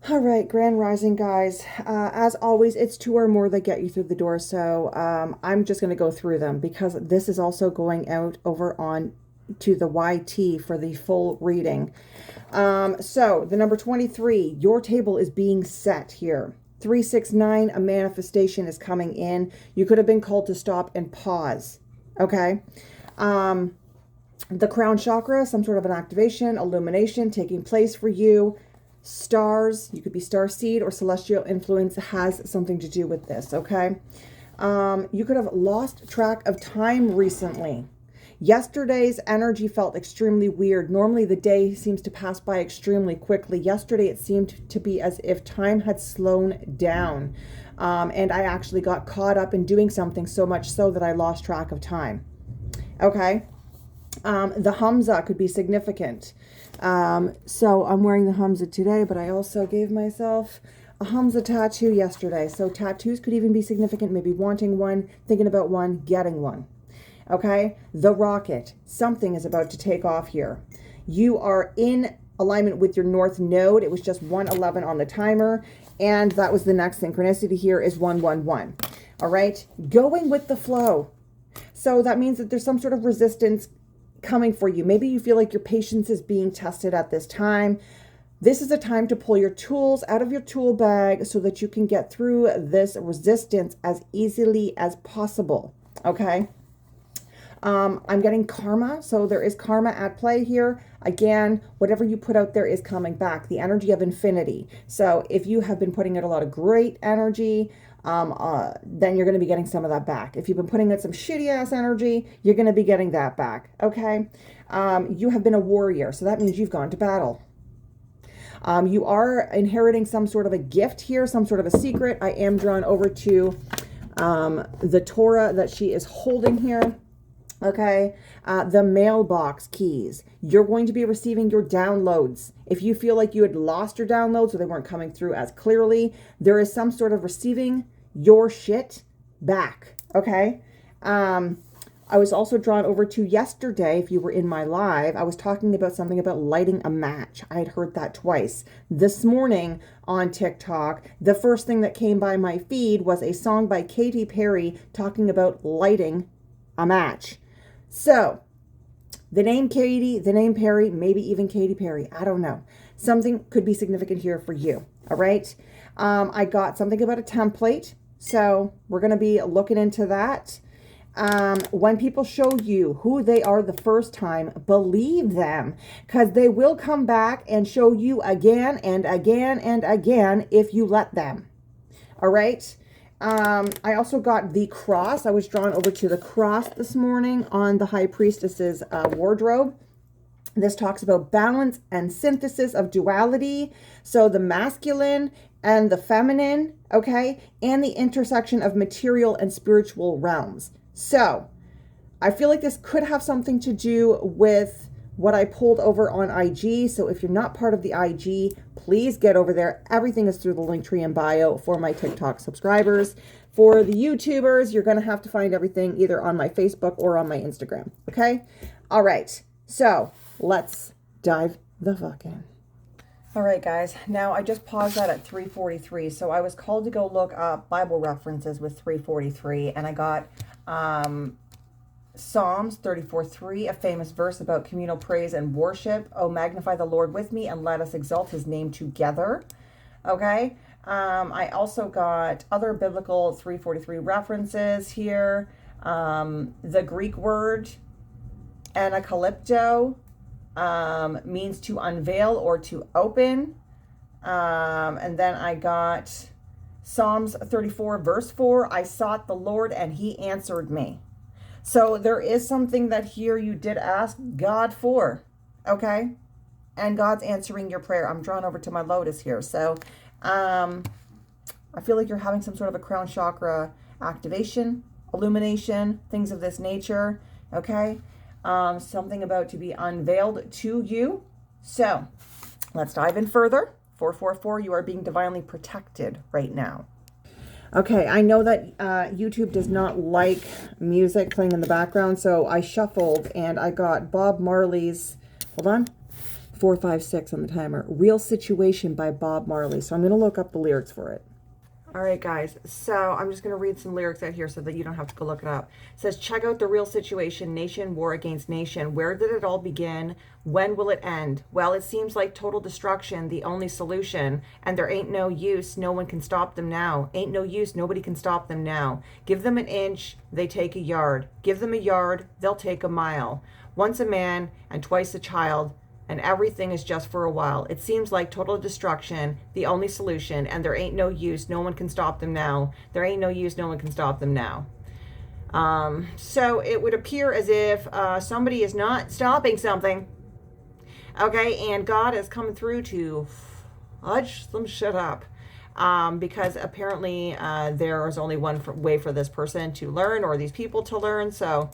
All right, Grand Rising, guys. As always, it's two or more that get you through the door. So I'm just going to go through them because this is also going out over on to the YT for the full reading. So the number 23, your table is being set here. 369, a manifestation is coming in. You could have been called to stop and pause. Okay. The crown chakra, some sort of an activation, illumination taking place for you. Stars, you could be star seed or celestial influence has something to do with this, okay? You could have lost track of time recently. Yesterday's energy felt extremely weird. Normally the day seems to pass by extremely quickly. Yesterday it seemed to be as if time had slowed down. And I actually got caught up in doing something so much so that I lost track of time. Okay? The Hamza could be significant. So I'm wearing the Hamza today, but I also gave myself a Hamza tattoo yesterday. So tattoos could even be significant, maybe wanting one, thinking about one, getting one. Okay? The rocket. Something is about to take off here. You are in alignment with your north node. It was just 111 on the timer. And that was the next synchronicity here is 111. All right? Going with the flow. So that means that there's some sort of resistance coming for you. Maybe you feel like your patience is being tested at this time. This is a time to pull your tools out of your tool bag so that you can get through this resistance as easily as possible. Okay. I'm getting karma. So there is karma at play here. Again, whatever you put out there is coming back. The energy of infinity. So if you have been putting out a lot of great energy, then you're going to be getting some of that back. If you've been putting out some shitty ass energy, you're going to be getting that back. Okay. You have been a warrior. So that means you've gone to battle. You are inheriting some sort of a gift here, some sort of a secret. I am drawn over to the Torah that she is holding here. Okay, the mailbox keys. You're going to be receiving your downloads. If you feel like you had lost your downloads or they weren't coming through as clearly, there is some sort of receiving your shit back. Okay. I was also drawn over to yesterday. If you were in my live, I was talking about something about lighting a match. I had heard that twice. This morning on TikTok, the first thing that came by my feed was a song by Katy Perry talking about lighting a match. So, the name Katy, the name Perry, maybe even Katy Perry, I don't know. Something could be significant here for you, all right? I got something about a template, so we're going to be looking into that. When people show you who they are the first time, believe them, because they will come back and show you again and again and again if you let them, all right? I also got the cross. I was drawn over to the cross this morning on the High Priestess's wardrobe. This talks about balance and synthesis of duality. So the masculine and the feminine, okay, and the intersection of material and spiritual realms. So I feel like this could have something to do with what I pulled over on IG. So if you're not part of the IG, please get over there. Everything is through the link tree and bio for my TikTok subscribers. For the YouTubers, you're going to have to find everything either on my Facebook or on my Instagram. Okay? All right. So let's dive the fuck in. All right, guys. Now, I just paused that at 3:43. So I was called to go look up Bible references with 3:43. And I got Psalms 34:3, a famous verse about communal praise and worship. Oh, magnify the Lord with me and let us exalt his name together. Okay. I also got other biblical 3:43 references here. The Greek word anacalypto means to unveil or to open. And then I got Psalms 34 verse 4. I sought the Lord and he answered me. So there is something that here you did ask God for, okay? And God's answering your prayer. I'm drawn over to my lotus here. So I feel like you're having some sort of a crown chakra activation, illumination, things of this nature, okay? Something about to be unveiled to you. So let's dive in further. 444, you are being divinely protected right now. Okay, I know that YouTube does not like music playing in the background, so I shuffled and I got Bob Marley's, hold on, 456 on the timer. Real Situation by Bob Marley. So I'm going to look up the lyrics for it. All right, guys. So I'm just going to read some lyrics out here so that you don't have to go look it up. It says, check out the real situation. Nation, war against nation. Where did it all begin? When will it end? Well, it seems like total destruction, the only solution. And there ain't no use. No one can stop them now. Ain't no use. Nobody can stop them now. Give them an inch. They take a yard. Give them a yard. They'll take a mile. Once a man and twice a child. And everything is just for a while. It seems like total destruction, the only solution, and there ain't no use. No one can stop them now. There ain't no use. No one can stop them now. So it would appear as if somebody is not stopping something. Okay, and God is coming through to fudge some shit up. Because apparently there is only one way for this person to learn, or these people to learn. So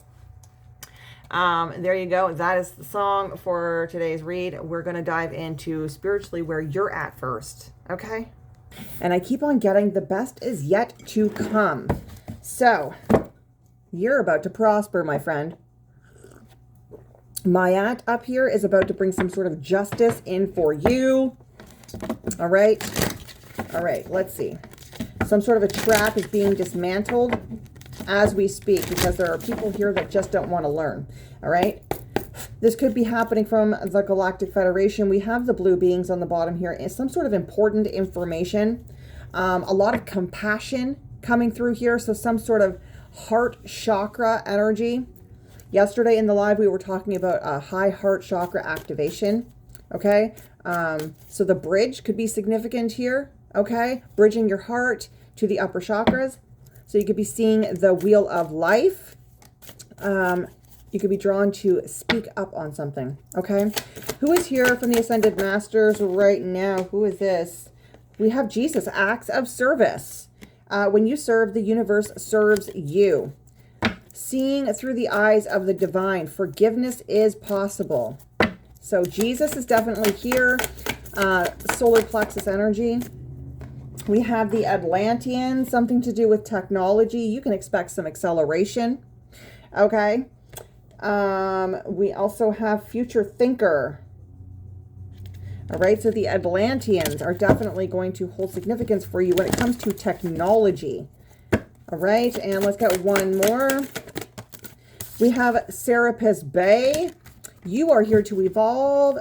there you go. That is the song for today's read. We're going to dive into spiritually where you're at first. Okay. And I keep on getting the best is yet to come. So you're about to prosper, my friend. Mayat up here is about to bring some sort of justice in for you. All right. All right. Let's see. Some sort of a trap is being dismantled as we speak, because there are people here that just don't want to learn. All right. This could be happening from the Galactic Federation. We have the blue beings on the bottom here. It's some sort of important information. A lot of compassion coming through here. So some sort of heart chakra energy. Yesterday in the live, we were talking about a high heart chakra activation. Okay. So the bridge could be significant here. Okay. Bridging your heart to the upper chakras. So you could be seeing the wheel of life. You could be drawn to speak up on something. Okay. Who is here from the Ascended Masters right now? Who is this? We have Jesus, acts of service. When you serve, the universe serves you. Seeing through the eyes of the divine, forgiveness is possible. So Jesus is definitely here. Solar plexus energy. We have the Atlantean, something to do with technology. You can expect some acceleration. Okay. We also have future thinker. All right. So the Atlanteans are definitely going to hold significance for you when it comes to technology. All right. And let's get one more. We have Serapis Bay. You are here to evolve.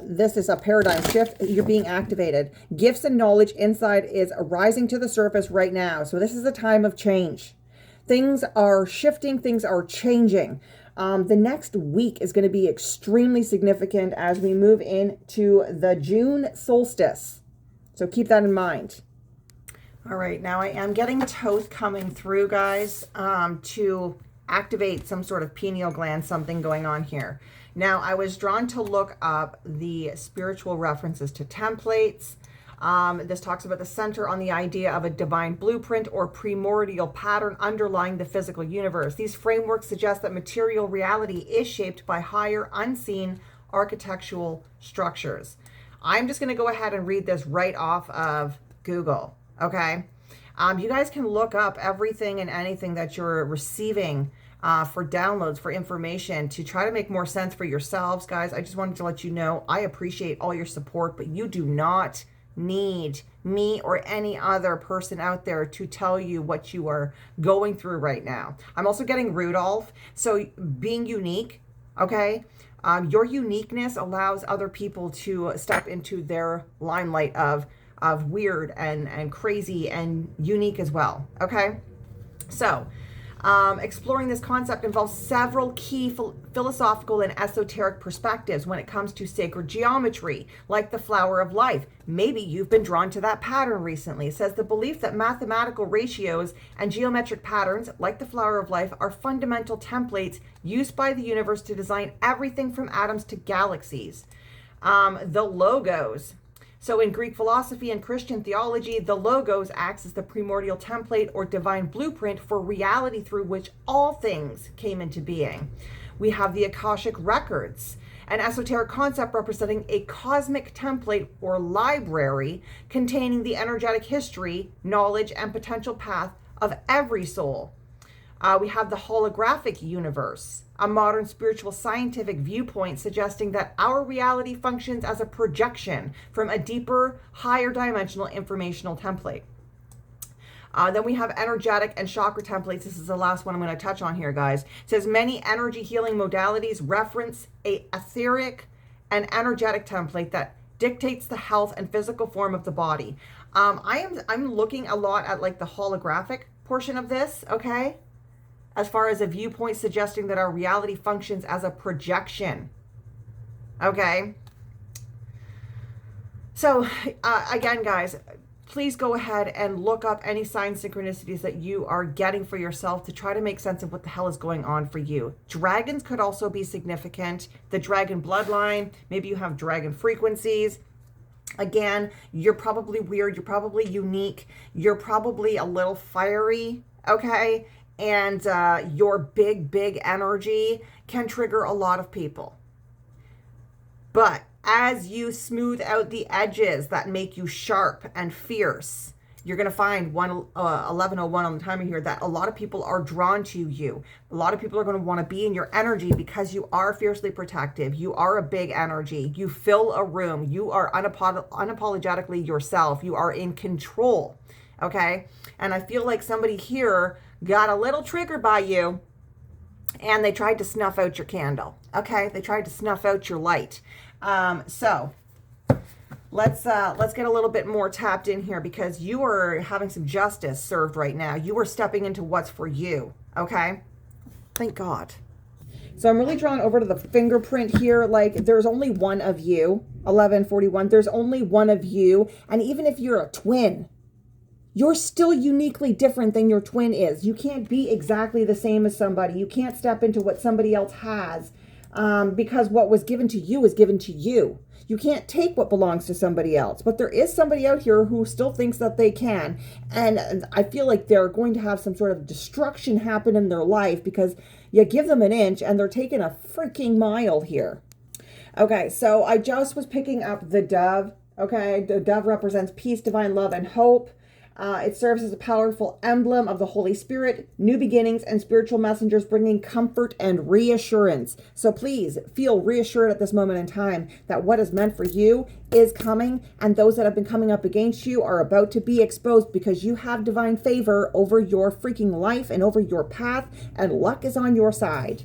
This is a paradigm shift. You're being activated. Gifts and knowledge inside is rising to the surface right now. So this is a time of change. Things are shifting. Things are changing. The next week is going to be extremely significant as we move into the June solstice. So keep that in mind. All right. Now I am getting Thoth coming through, guys, to activate some sort of pineal gland, something going on here. Now, I was drawn to look up the spiritual references to templates. This talks about the center on the idea of a divine blueprint or primordial pattern underlying the physical universe. These frameworks suggest that material reality is shaped by higher, unseen architectural structures. I'm just going to go ahead and read this right off of Google, okay? You guys can look up everything and anything that you're receiving for downloads, for information, to try to make more sense for yourselves, guys. I just wanted to let you know I appreciate all your support, but you do not need me or any other person out there to tell you what you are going through right now. I'm also getting Rudolph. So being unique, okay? Your uniqueness allows other people to step into their limelight of weird and crazy and unique as well, okay? So exploring this concept involves several key philosophical and esoteric perspectives when it comes to sacred geometry, like the flower of life. Maybe you've been drawn to that pattern recently. It says the belief that mathematical ratios and geometric patterns, like the flower of life, are fundamental templates used by the universe to design everything from atoms to galaxies. The logos. So in Greek philosophy and Christian theology, the logos acts as the primordial template or divine blueprint for reality through which all things came into being. We have the Akashic records, an esoteric concept representing a cosmic template or library containing the energetic history, knowledge, and potential path of every soul. We have the holographic universe, a modern spiritual scientific viewpoint suggesting that our reality functions as a projection from a deeper, higher dimensional informational template. Then we have energetic and chakra templates. This is the last one I'm going to touch on here, guys. It says many energy healing modalities reference a etheric and energetic template that dictates the health and physical form of the body. I'm looking a lot at like the holographic portion of this, okay? As far as a viewpoint suggesting that our reality functions as a projection. Okay. So again, guys, please go ahead and look up any sign synchronicities that you are getting for yourself to try to make sense of what the hell is going on for you. Dragons could also be significant. The dragon bloodline, maybe you have dragon frequencies. Again, you're probably weird. You're probably unique. You're probably a little fiery. Okay. And your big energy can trigger a lot of people. But as you smooth out the edges that make you sharp and fierce, you're going to find 1101 on the timer here that a lot of people are drawn to you. A lot of people are going to want to be in your energy because you are fiercely protective. You are a big energy. You fill a room. You are unapologetically yourself. You are in control. Okay? And I feel like somebody here got a little triggered by you and they tried to snuff out your candle. Okay? They tried to snuff out your light. So let's get a little bit more tapped in here because you are having some justice served right now. You are stepping into what's for you. Okay? Thank God. So I'm really drawn over to the fingerprint here. Like there's only one of you, 1141. There's only one of you. And even if you're a twin, you're still uniquely different than your twin is. You can't be exactly the same as somebody. You can't step into what somebody else has because what was given to you is given to you. You can't take what belongs to somebody else. But there is somebody out here who still thinks that they can. And I feel like they're going to have some sort of destruction happen in their life because you give them an inch and they're taking a freaking mile here. Okay, so I just was picking up the dove. Okay, the dove represents peace, divine love, and hope. It serves as a powerful emblem of the Holy Spirit, new beginnings, and spiritual messengers bringing comfort and reassurance. So please feel reassured at this moment in time that what is meant for you is coming, and those that have been coming up against you are about to be exposed because you have divine favor over your freaking life and over your path, and luck is on your side.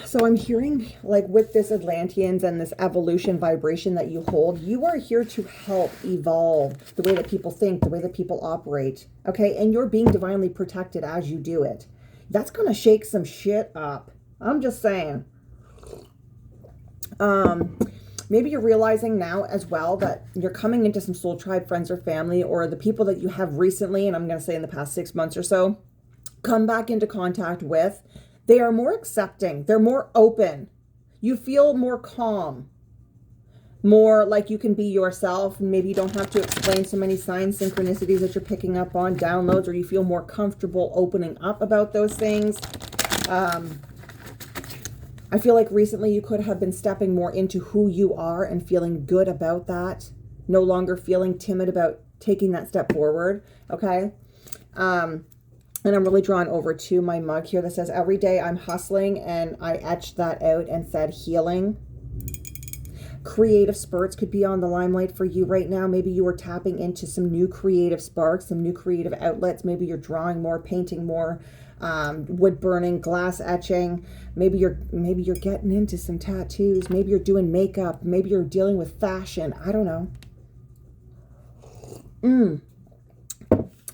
So I'm hearing like with this Atlanteans and this evolution vibration that you hold, you are here to help evolve the way that people think, the way that people operate. Okay. And you're being divinely protected as you do it. That's going to shake some shit up. I'm just saying. Maybe you're realizing now as well that you're coming into some soul tribe friends or family, or the people that you have recently, and I'm going to say in the past 6 months or so, come back into contact with. They are more accepting. They're more open. You feel more calm, more like you can be yourself. Maybe you don't have to explain so many signs, synchronicities that you're picking up on, downloads, or you feel more comfortable opening up about those things. I feel like recently you could have been stepping more into who you are and feeling good about that. No longer feeling timid about taking that step forward. Okay. And I'm really drawn over to my mug here that says, every day I'm hustling, and I etched that out and said healing. Creative spurts could be on the limelight for you right now. Maybe you are tapping into some new creative sparks, some new creative outlets. Maybe you're drawing more, painting more, wood burning, glass etching. Maybe you're getting into some tattoos. Maybe you're doing makeup. Maybe you're dealing with fashion. I don't know.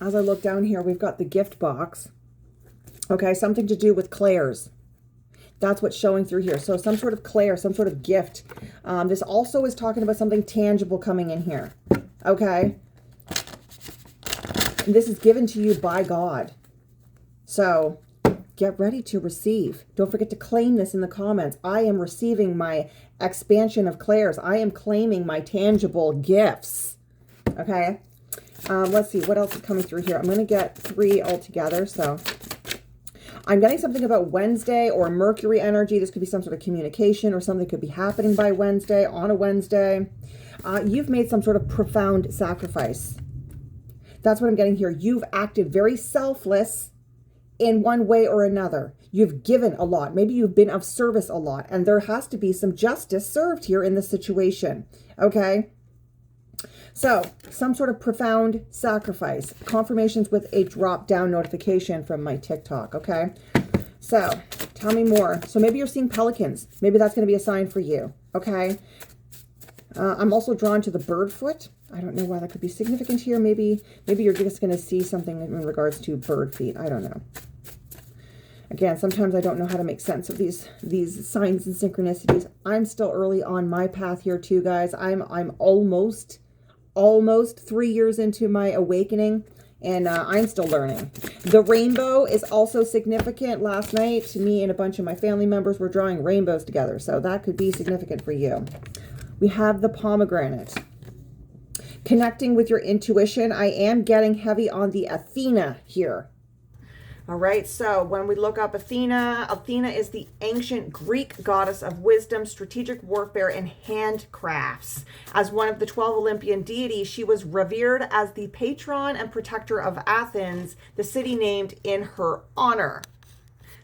As I look down here, we've got the gift box. Okay, something to do with clairs. That's what's showing through here. So some sort of clair, some sort of gift. This also is talking about something tangible coming in here. Okay. And this is given to you by God. So get ready to receive. Don't forget to claim this in the comments. I am receiving my expansion of clairs. I am claiming my tangible gifts. Okay. Let's see what else is coming through here. I'm going to get 3 altogether. So I'm getting something about Wednesday or Mercury energy. This could be some sort of communication or something could be happening by Wednesday, on a Wednesday. You've made some sort of profound sacrifice. That's what I'm getting here. You've acted very selfless in one way or another. You've given a lot. Maybe you've been of service a lot, and there has to be some justice served here in this situation. Okay? So, some sort of profound sacrifice. Confirmations with a drop-down notification from my TikTok, okay? So, tell me more. So, maybe you're seeing pelicans. Maybe that's going to be a sign for you, okay? I'm also drawn to the bird foot. I don't know why that could be significant here. Maybe you're just going to see something in regards to bird feet. I don't know. Again, sometimes I don't know how to make sense of these signs and synchronicities. I'm still early on my path here too, guys. I'm almost 3 years into my awakening, and I'm still learning. The rainbow is also significant. Last night, me and a bunch of my family members were drawing rainbows together, so that could be significant for you. We have the pomegranate. Connecting with your intuition. I am getting heavy on the Athena here. All right, so when we look up Athena, Athena is the ancient Greek goddess of wisdom, strategic warfare, and handcrafts. As one of the 12 Olympian deities, she was revered as the patron and protector of Athens, the city named in her honor.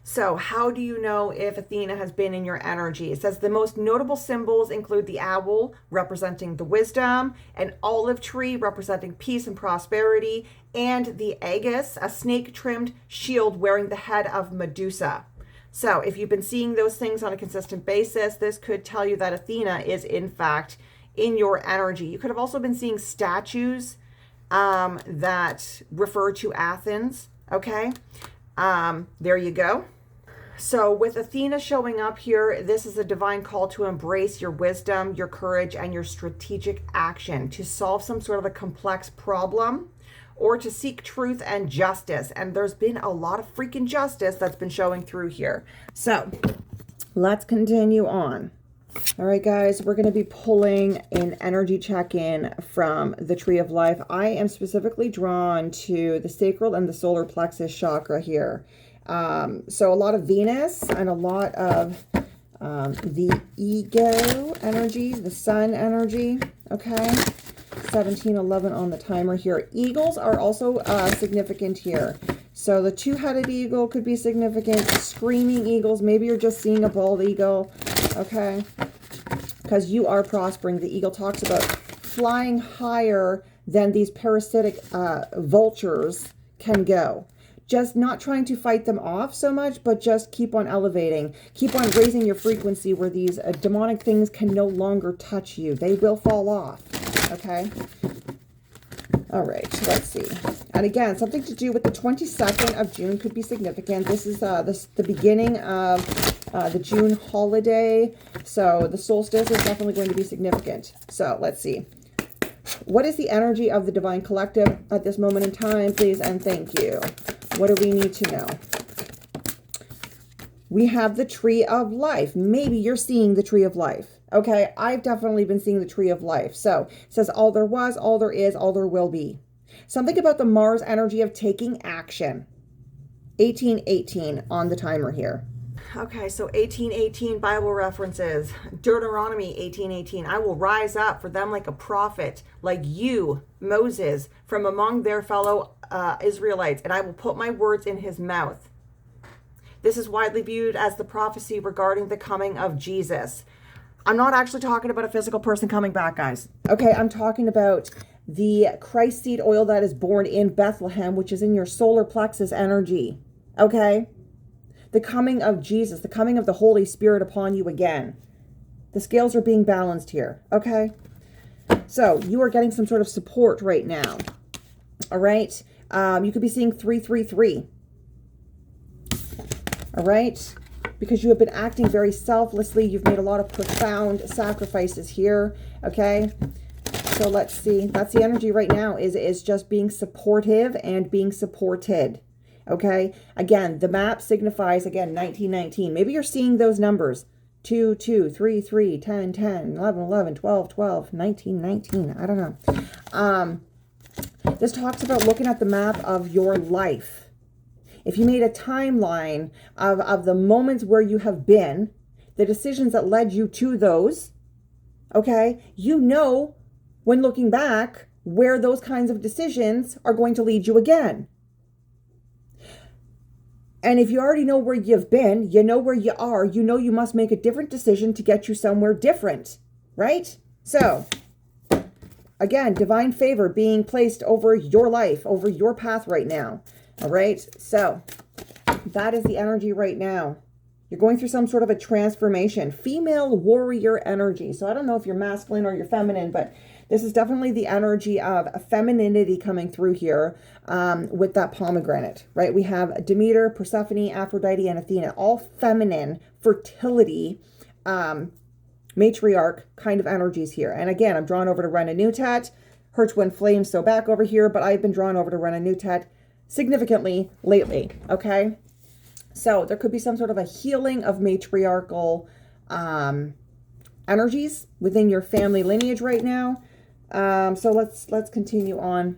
So how do you know if Athena has been in your energy? It says the most notable symbols include the owl, representing the wisdom, an olive tree representing peace and prosperity, and the aegis, a snake-trimmed shield wearing the head of Medusa. So if you've been seeing those things on a consistent basis, this could tell you that Athena is in fact in your energy. You could have also been seeing statues that refer to Athens. Okay, there you go. So with Athena showing up here, this is a divine call to embrace your wisdom, your courage, and your strategic action to solve some sort of a complex problem or to seek truth and justice. And there's been a lot of freaking justice that's been showing through here. So let's continue on. All right, guys, we're going to be pulling an energy check-in from the Tree of Life. I am specifically drawn to the sacral and the solar plexus chakra here. So a lot of Venus and a lot of the ego energy, the sun energy, okay? 1711 on the timer here. Eagles are also significant here. So the two-headed eagle could be significant. Screaming eagles, maybe you're just seeing a bald eagle, okay? Because you are prospering. The eagle talks about flying higher than these parasitic vultures can go. Just not trying to fight them off so much, but just keep on elevating. Keep on raising your frequency where these demonic things can no longer touch you. They will fall off, okay? All right, let's see. And again, something to do with the 22nd of June could be significant. This is the beginning of the June holiday. So the solstice is definitely going to be significant. So let's see. What is the energy of the Divine Collective at this moment in time, please, and thank you. What do we need to know? We have the Tree of Life. Maybe you're seeing the Tree of Life. Okay, I've definitely been seeing the Tree of Life. So it says all there was, all there is, all there will be. Something about the Mars energy of taking action. 1818 on the timer here. Okay, so 1818 Bible references. Deuteronomy 1818. I will rise up for them like a prophet, like you, Moses, from among their fellow Israelites, and I will put my words in his mouth. This is widely viewed as the prophecy regarding the coming of Jesus. I'm not actually talking about a physical person coming back, guys. Okay, I'm talking about the Christ seed oil that is born in Bethlehem, which is in your solar plexus energy. Okay? The coming of Jesus, the coming of the Holy Spirit upon you again. The scales are being balanced here, okay? So you are getting some sort of support right now, all right? You could be seeing 333, all right? Because you have been acting very selflessly. You've made a lot of profound sacrifices here, okay? So let's see. That's the energy right now, is just being supportive and being supported. Okay, again, the map signifies, again, 1919. Maybe you're seeing those numbers. 2, 2, 3, 3, 10, 10, 11, 11, 12, 12, 19, 19. I don't know. This talks about looking at the map of your life. If you made a timeline of the moments where you have been, the decisions that led you to those, okay, you know, when looking back, where those kinds of decisions are going to lead you again. And if you already know where you've been, you know where you are, you know you must make a different decision to get you somewhere different, right? So, again, divine favor being placed over your life, over your path right now, all right? So, that is the energy right now. You're going through some sort of a transformation. Female warrior energy. So, I don't know if you're masculine or you're feminine, but this is definitely the energy of femininity coming through here with that pomegranate, right? We have Demeter, Persephone, Aphrodite, and Athena, all feminine, fertility, matriarch kind of energies here. And again, I'm drawn over to Rena Nutat, her twin flame, so back over here, but I've been drawn over to Rena Nutat significantly lately, okay? So there could be some sort of a healing of matriarchal energies within your family lineage right now. So let's continue on.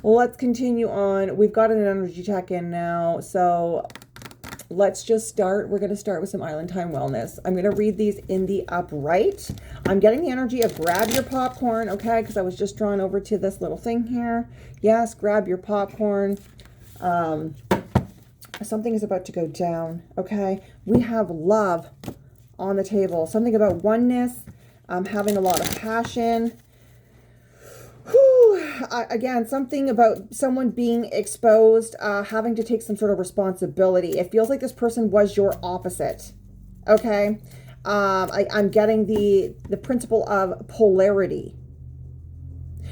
Let's continue on. We've got an energy check-in now. So let's just start. We're going to start with some Island Time Wellness. I'm going to read these in the upright. I'm getting the energy of grab your popcorn, okay? Because I was just drawn over to this little thing here. Yes, grab your popcorn. Something is about to go down, okay? We have love on the table. Something about oneness, having a lot of passion. Again, something about someone being exposed, having to take some sort of responsibility. It feels like this person was your opposite, okay? I'm getting the principle of polarity.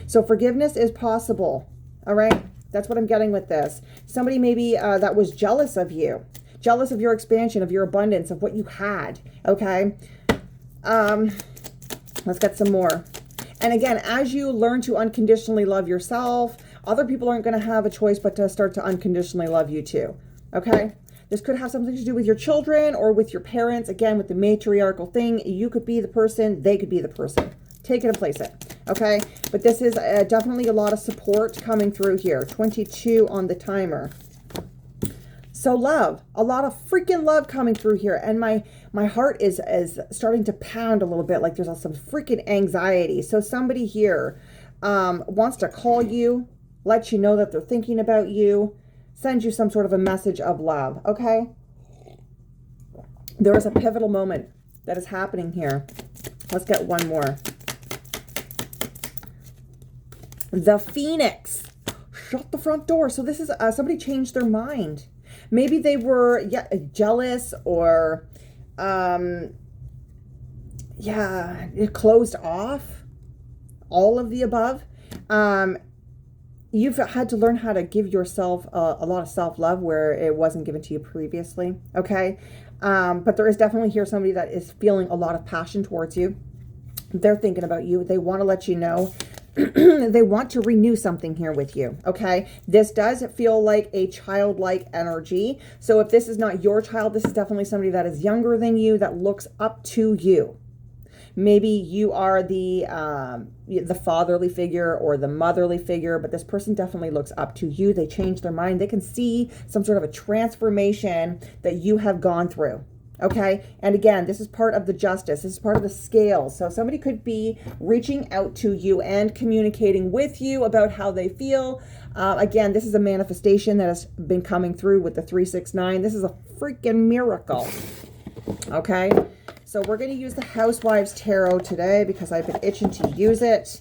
So forgiveness is possible, all right? That's what I'm getting with this. Somebody maybe that was jealous of you, jealous of your expansion, of your abundance, of what you had, okay? Let's get some more. And again, as you learn to unconditionally love yourself, other people aren't going to have a choice but to start to unconditionally love you too, okay? This could have something to do with your children or with your parents. Again, with the matriarchal thing, you could be the person, they could be the person. Take it and place it, okay? But this is definitely a lot of support coming through here. 22 on the timer. So love, a lot of freaking love coming through here. And my heart is starting to pound a little bit, like there's some freaking anxiety. So somebody here wants to call you, let you know that they're thinking about you, send you some sort of a message of love, okay? There is a pivotal moment that is happening here. Let's get one more. The Phoenix. Shut the front door. So this is somebody changed their mind. Maybe they were jealous or closed off. All of the above. You've had to learn how to give yourself a lot of self-love where it wasn't given to you previously. Okay. But there is definitely here somebody that is feeling a lot of passion towards you. They're thinking about you. They want to let you know. They want to renew something here with you, okay? This does feel like a childlike energy. So if this is not your child, this is definitely somebody that is younger than you that looks up to you. Maybe you are the fatherly figure or the motherly figure, but this person definitely looks up to you. They change their mind. They can see some sort of a transformation that you have gone through. Okay. And again, this is part of the justice. This is part of the scales. So somebody could be reaching out to you and communicating with you about how they feel. Again, this is a manifestation that has been coming through with the 369. This is a freaking miracle. Okay. So we're going to use the Housewives Tarot today because I've been itching to use it.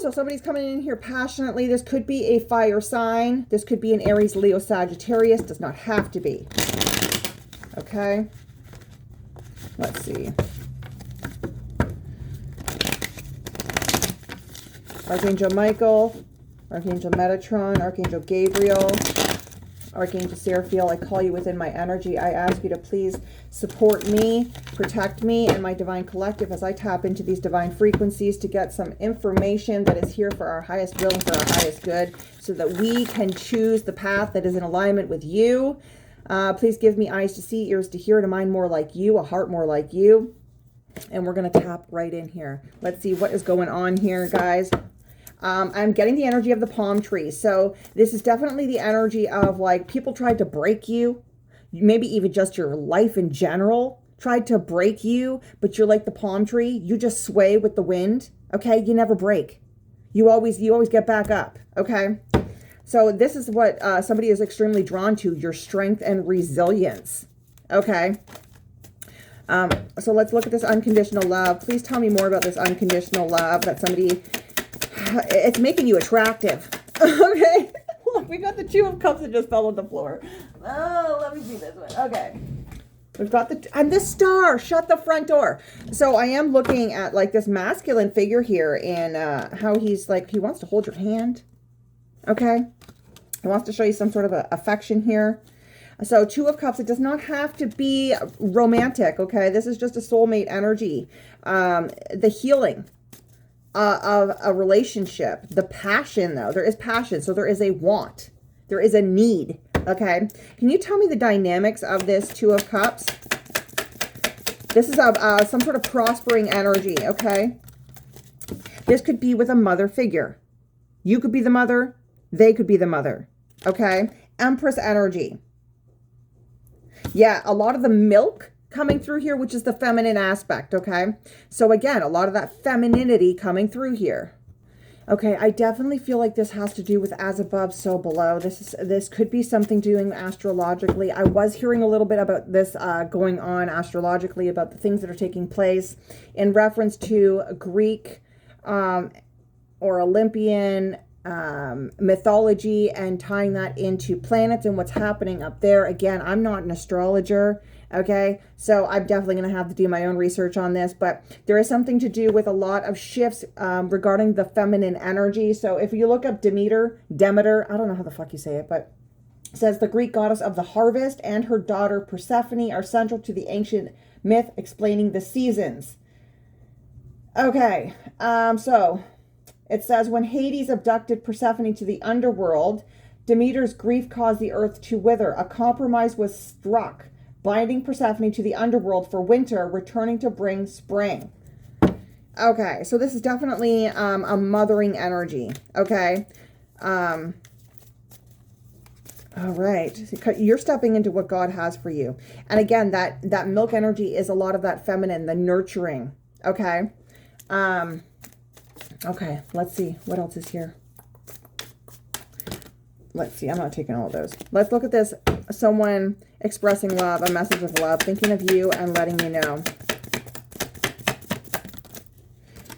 So somebody's coming in here passionately. This could be a fire sign. This could be an Aries, Leo, Sagittarius. Does not have to be. Okay, let's see. Archangel Michael, Archangel Metatron, Archangel Gabriel, Archangel Seraphiel, I call you within my energy. I ask you to please support me, protect me and my divine collective as I tap into these divine frequencies to get some information that is here for our highest will and for our highest good so that we can choose the path that is in alignment with you. Please give me eyes to see, ears to hear, and a mind more like you, a heart more like you. And we're going to tap right in here. Let's see what is going on here, guys. I'm getting the energy of the palm tree. So this is definitely the energy of like people tried to break you. Maybe even just your life in general tried to break you, but you're like the palm tree. You just sway with the wind. Okay. You never break. You always get back up. Okay. So this is what somebody is extremely drawn to, your strength and resilience. Okay. So let's look at this unconditional love. Please tell me more about this unconditional love that somebody, it's making you attractive. Okay. Look, we got the Two of Cups that just fell on the floor. Oh, let me see this one. Okay. We've got and the Star. Shut the front door. So I am looking at like this masculine figure here and how he's like, he wants to hold your hand. Okay. He wants to show you some sort of affection here. So Two of Cups, it does not have to be romantic. Okay. This is just a soulmate energy. The healing of a relationship. The passion though. There is passion. So there is a want. There is a need. Okay. Can you tell me the dynamics of this Two of Cups? This is some sort of prospering energy. Okay. This could be with a mother figure. You could be the mother. They could be the mother. Okay. Empress energy. Yeah. A lot of the milk coming through here, which is the feminine aspect. Okay. So again, a lot of that femininity coming through here. Okay, I definitely feel like this has to do with as above, so below. This could be something doing astrologically. I was hearing a little bit about this going on astrologically, about the things that are taking place in reference to Greek or Olympian mythology and tying that into planets and what's happening up there. Again, I'm not an astrologer. Okay, so I'm definitely going to have to do my own research on this, but there is something to do with a lot of shifts regarding the feminine energy. So if you look up Demeter, I don't know how the fuck you say it, but it says the Greek goddess of the harvest and her daughter Persephone are central to the ancient myth explaining the seasons. Okay, so it says when Hades abducted Persephone to the underworld, Demeter's grief caused the earth to wither. A compromise was struck, binding Persephone to the underworld for winter, returning to bring spring. Okay, so this is definitely a mothering energy. Okay. All right. You're stepping into what God has for you. And again, that milk energy is a lot of that feminine, the nurturing. Okay. Okay, let's see. What else is here? Let's see. I'm not taking all of those. Let's look at this. Someone expressing love, a message of love, thinking of you and letting you know.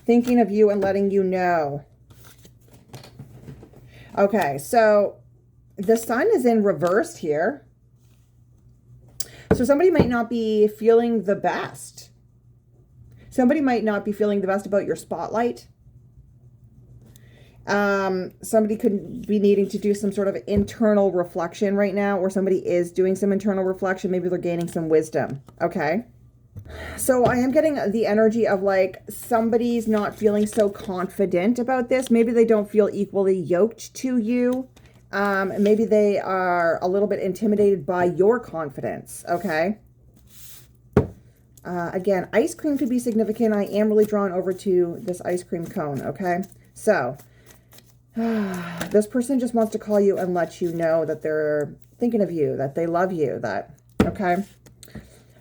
Thinking of you and letting you know. Okay, so the sun is in reverse here. So somebody might not be feeling the best. Somebody might not be feeling the best about your spotlight. Somebody could be needing to do some sort of internal reflection right now, or somebody is doing some internal reflection. Maybe they're gaining some wisdom. Okay. So I am getting the energy of like somebody's not feeling so confident about this. Maybe they don't feel equally yoked to you. Maybe they are a little bit intimidated by your confidence. Okay. Again, ice cream could be significant. I am really drawn over to this ice cream cone. Okay. So this person just wants to call you and let you know that they're thinking of you, that they love you, that, okay.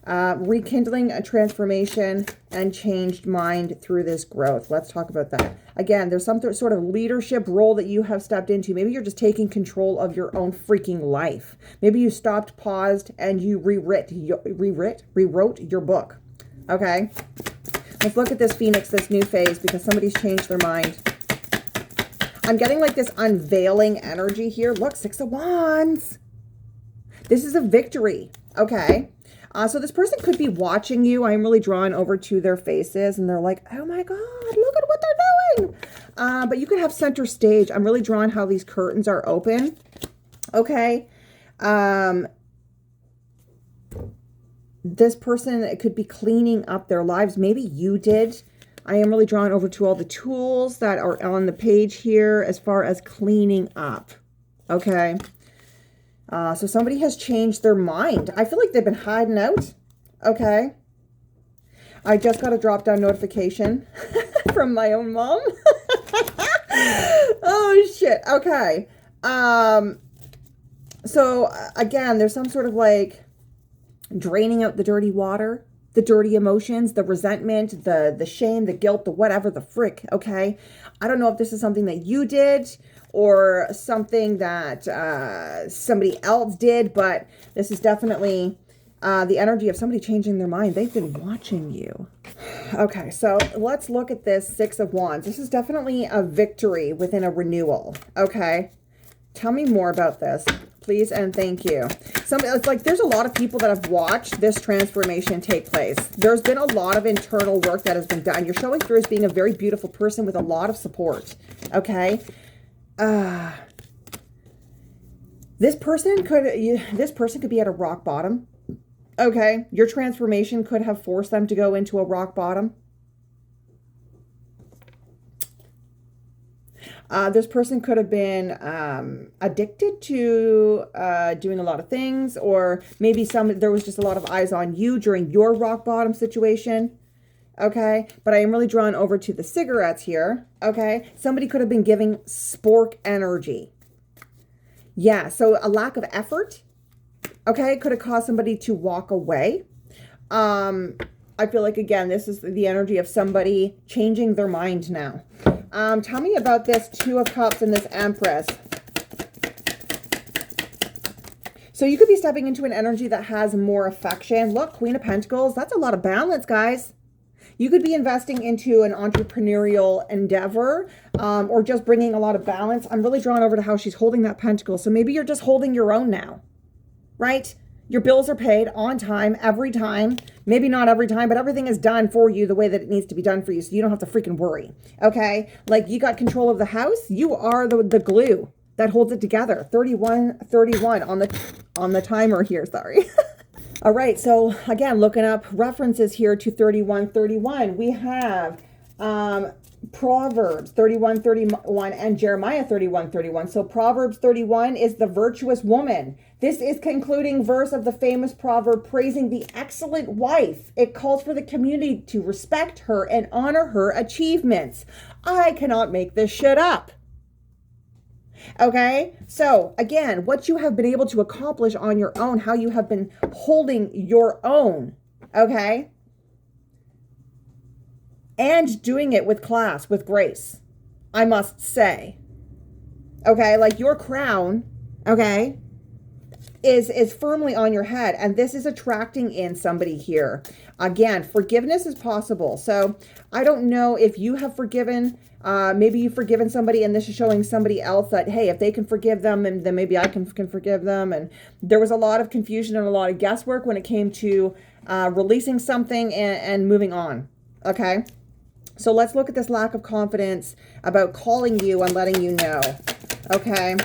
Rekindling a transformation and changed mind through this growth. Let's talk about that. Again, there's some sort of leadership role that you have stepped into. Maybe you're just taking control of your own freaking life. Maybe you stopped, paused, and you rewrote your book. Okay. Let's look at this Phoenix, this new phase, because somebody's changed their mind. I'm getting like this unveiling energy here. Look, Six of Wands. This is a victory. Okay. So this person could be watching you. I'm really drawn over to their faces and they're like, oh my God, look at what they're doing. But you could have center stage. I'm really drawn how these curtains are open. Okay. This person could be cleaning up their lives. Maybe you did. I am really drawn over to all the tools that are on the page here as far as cleaning up. Okay. So somebody has changed their mind. I feel like they've been hiding out. Okay. I just got a drop-down notification from my own mom. Oh, shit. Okay. So, again, there's some sort of like draining out the dirty water. the dirty emotions, the resentment, the shame, the guilt, the whatever, the frick, okay? I don't know if this is something that you did or something that somebody else did, but this is definitely the energy of somebody changing their mind. They've been watching you. Okay, so let's look at this Six of Wands. This is definitely a victory within a renewal, okay? Tell me more about this, please, and thank you. It's like there's a lot of people that have watched this transformation take place. There's been a lot of internal work that has been done. You're showing through as being a very beautiful person with a lot of support, okay? This person could be at a rock bottom. Okay, your transformation could have forced them to go into a rock bottom. This person could have been addicted to doing a lot of things, or maybe there was just a lot of eyes on you during your rock bottom situation. Okay, but I am really drawn over to the cigarettes here. Okay, somebody could have been giving spork energy. Yeah, so a lack of effort. Okay, could have caused somebody to walk away. I feel like, again, this is the energy of somebody changing their mind now. Tell me about this Two of Cups and this Empress. So you could be stepping into an energy that has more affection. Look, Queen of Pentacles, that's a lot of balance, guys. You could be investing into an entrepreneurial endeavor or just bringing a lot of balance. I'm really drawn over to how she's holding that pentacle. So maybe you're just holding your own now. Right? Your bills are paid on time, every time. Maybe not every time, but everything is done for you the way that it needs to be done for you, so you don't have to freaking worry. Okay? Like, you got control of the house. You are the glue that holds it together. 31 on the timer here, sorry. All right, so again, looking up references here to 31:31. We have Proverbs 31:31 and Jeremiah 31:31. So Proverbs 31 is the virtuous woman. This is concluding verse of the famous proverb praising the excellent wife. It calls for the community to respect her and honor her achievements. I cannot make this shit up. Okay, so again, what you have been able to accomplish on your own, how you have been holding your own, okay? And doing it with class, with grace, I must say. Okay, like your crown, okay, is firmly on your head, and this is attracting in somebody here. Again, forgiveness is possible. So I don't know if you have forgiven, maybe you've forgiven somebody, and this is showing somebody else that, hey, if they can forgive them, and then maybe I can forgive them. And there was a lot of confusion and a lot of guesswork when it came to releasing something and moving on. Okay, so let's look at this lack of confidence about calling you and letting you know. Okay.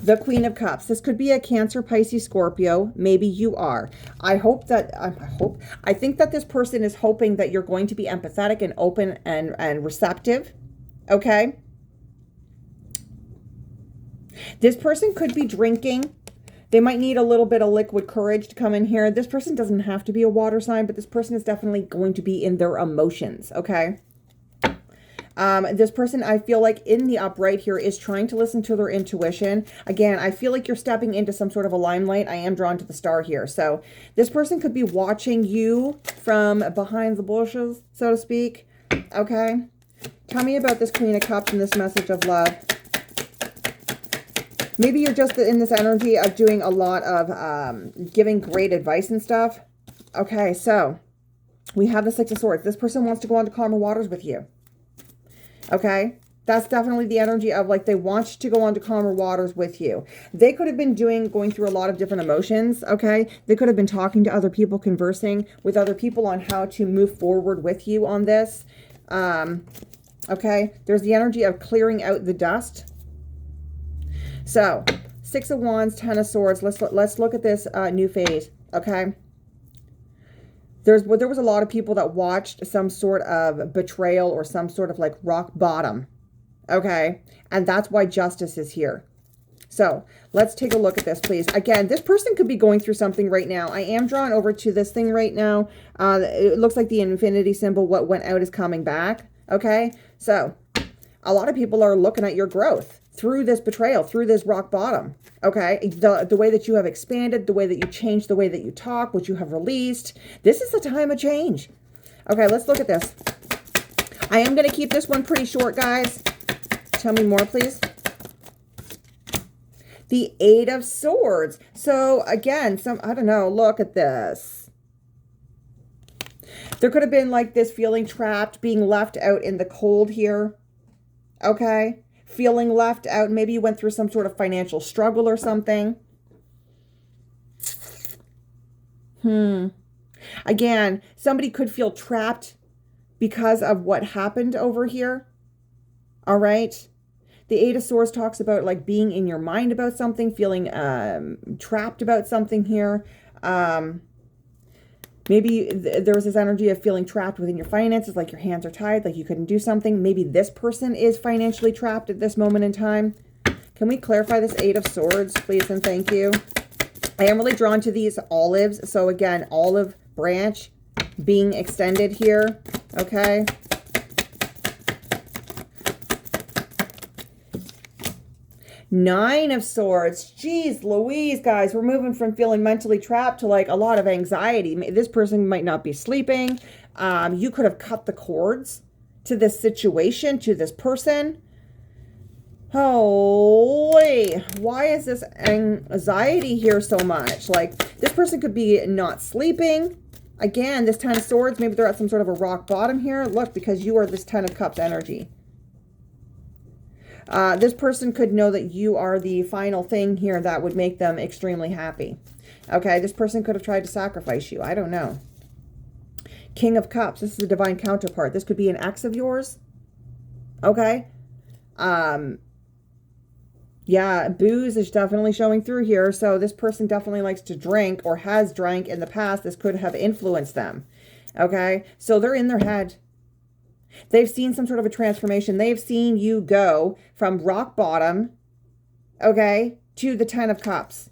The Queen of Cups. This could be a Cancer, Pisces, Scorpio. Maybe you are. I think that this person is hoping that you're going to be empathetic and open and receptive. Okay. This person could be drinking. They might need a little bit of liquid courage to come in here. This person doesn't have to be a water sign, but this person is definitely going to be in their emotions. Okay. This person, I feel like in the upright here, is trying to listen to their intuition. Again, I feel like you're stepping into some sort of a limelight. I am drawn to the star here. So this person could be watching you from behind the bushes, so to speak. Okay. Tell me about this Queen of Cups and this message of love. Maybe you're just in this energy of doing a lot of giving great advice and stuff. Okay, so we have the Six of Swords. This person wants to go on to calmer waters with you. Okay, that's definitely the energy of like they want to go on to calmer waters with you. They could have been going through a lot of different emotions. Okay, they could have been talking to other people, conversing with other people on how to move forward with you on this. Okay, there's the energy of clearing out the dust. So, Six of Wands, Ten of Swords. Let's look at this new phase. Okay. There was a lot of people that watched some sort of betrayal or some sort of like rock bottom. Okay. And that's why justice is here. So let's take a look at this, please. Again, this person could be going through something right now. I am drawn over to this thing right now. It looks like the infinity symbol, what went out is coming back. Okay. So a lot of people are looking at your growth through this betrayal, through this rock bottom. Okay, the way that you have expanded, the way that you changed, the way that you talk, what you have released. This is a time of change. Okay, let's look at this. I am going to keep this one pretty short, guys. Tell me more, please. The Eight of Swords. So again, I don't know, look at this. There could have been like this feeling trapped, being left out in the cold here. Okay. Feeling left out. Maybe you went through some sort of financial struggle or something. Again, somebody could feel trapped because of what happened over here. All right. The Eight of Swords talks about like being in your mind about something, feeling trapped about something here. Maybe there was this energy of feeling trapped within your finances, like your hands are tied, like you couldn't do something. Maybe this person is financially trapped at this moment in time. Can we clarify this Eight of Swords, please, and thank you? I am really drawn to these olives. So again, olive branch being extended here, okay? Nine of Swords. Jeez Louise, guys. We're moving from feeling mentally trapped to like a lot of anxiety. This person might not be sleeping. You could have cut the cords to this situation, to this person. Holy, why is this anxiety here so much? Like, this person could be not sleeping. Again, this Ten of Swords, maybe they're at some sort of a rock bottom here. Look, because you are this Ten of Cups energy. This person could know that you are the final thing here that would make them extremely happy. Okay, this person could have tried to sacrifice you. I don't know. King of Cups. This is a divine counterpart. This could be an ex of yours. Okay. Yeah, booze is definitely showing through here. So this person definitely likes to drink or has drank in the past. This could have influenced them. Okay, so they're in their head. They've seen some sort of a transformation. They've seen you go from rock bottom, okay, to the Ten of Cups.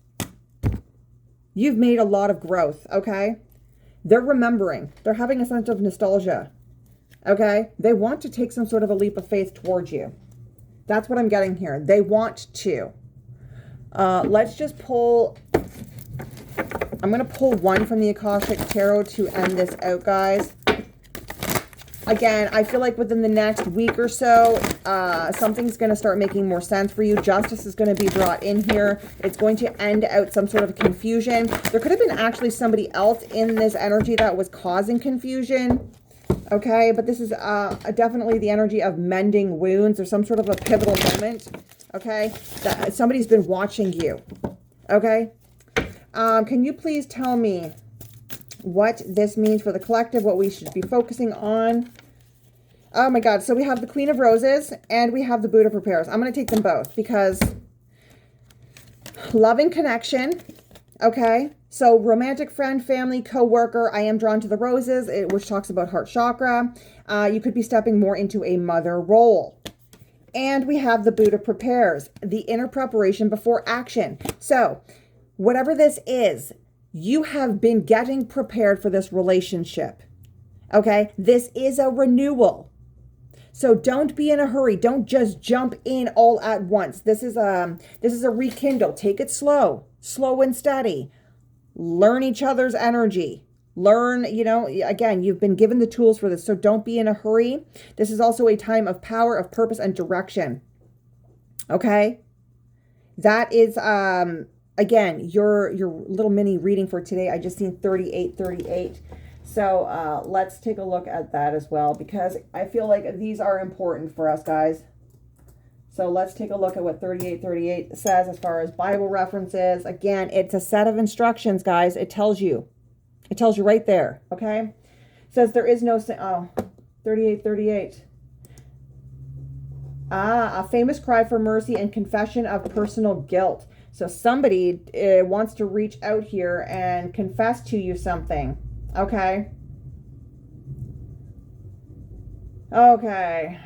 You've made a lot of growth, okay? They're remembering. They're having a sense of nostalgia, okay? They want to take some sort of a leap of faith towards you. That's what I'm getting here. They want to. Let's just pull... I'm going to pull one from the Akashic Tarot to end this out, guys. Again, I feel like within the next week or so, something's going to start making more sense for you. Justice is going to be brought in here. It's going to end out some sort of confusion. There could have been actually somebody else in this energy that was causing confusion. Okay, but this is definitely the energy of mending wounds or some sort of a pivotal moment. Okay, that somebody's been watching you. Okay, can you please tell me what this means for the collective, what we should be focusing on? Oh my God. So we have the Queen of Roses and we have the Buddha Prepares. I'm going to take them both because loving connection. Okay. So romantic friend, family, co-worker. I am drawn to the roses, which talks about heart chakra. You could be stepping more into a mother role. And we have the Buddha Prepares, the inner preparation before action. So whatever this is, you have been getting prepared for this relationship. Okay. This is a renewal. So don't be in a hurry. Don't just jump in all at once. This is a rekindle. Take it slow and steady. Learn each other's energy. Learn, again, you've been given the tools for this. So don't be in a hurry. This is also a time of power, of purpose, and direction. Okay. That is, again, your little mini reading for today. I just seen 3838. So let's take a look at that as well, because I feel like these are important for us, guys. So let's take a look at what 3838 says as far as Bible references. Again, it's a set of instructions, guys. It tells you right there, okay? It says there is no sin. Oh, 3838. A famous cry for mercy and confession of personal guilt. So somebody wants to reach out here and confess to you something. Okay. Okay.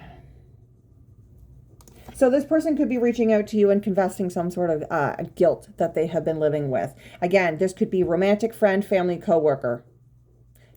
So this person could be reaching out to you and confessing some sort of guilt that they have been living with. Again, this could be romantic friend, family, coworker.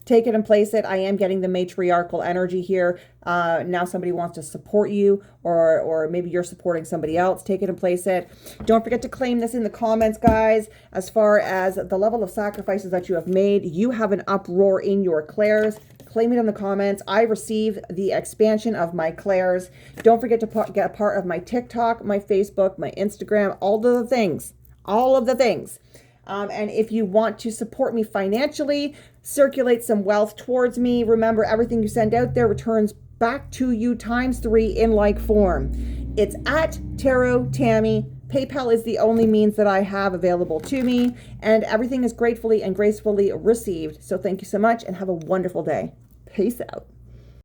Take it and place it. I am getting the matriarchal energy here. Now somebody wants to support you, or maybe you're supporting somebody else. Take it and place it. Don't forget to claim this in the comments, guys. As far as the level of sacrifices that you have made, you have an uproar in your clairs. Claim it in the comments. I receive the expansion of my clairs. Don't forget to get a part of my TikTok, my Facebook, my Instagram, all of the things. All of the things. And if you want to support me financially, circulate some wealth towards me, remember everything you send out there returns back to you ×3 in like form. It's at Tarot Tammy. PayPal is the only means that I have available to me, and everything is gratefully and gracefully received. So thank you so much and have a wonderful day. Peace out.